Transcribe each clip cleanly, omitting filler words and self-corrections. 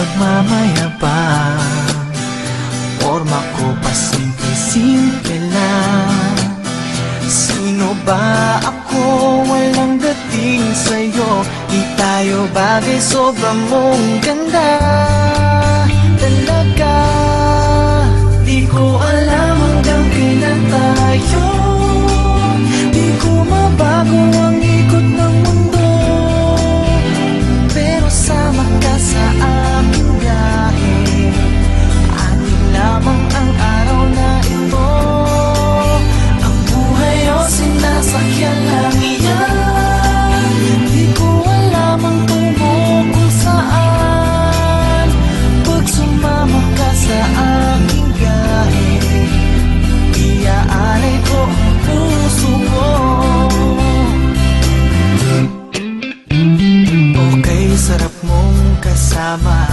pagmamayabang. Forma ko pa simple-simple lang. Sino ba ako? Walang dating sa'yo. Di tayo bagay, sobrang mong ganda talaga. Di ko alam hanggang kailan tayo. Di ko mabago ang ikot ng mundo, pero sama ka sa aking biyahe. Atin lamang ang araw na ito. Ang buhay o sinasakyan lang iyan. Di ko alam ang tungo kung saan. Pag sumama ka sa aking biyahe, iaalay ko ang puso ko. Okay, sarap mong kasama.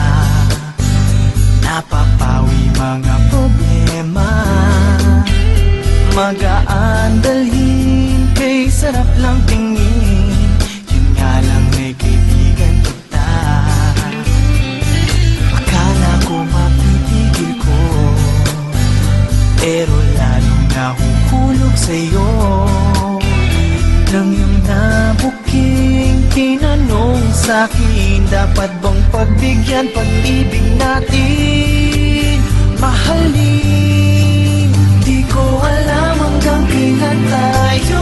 Napapawi mga problema. Magaan dalhin, kay sarap lang tingin. Yun nga lang, may kaibigan kita. Akala ko mapipigil ko, pero lalong nahuhulog sa'yo. Nang yung nabuking tinanong sa'kin, dapat bang pagbigyan pag-ibig natin? Mahalin, di ko alam hanggang kailan tayo.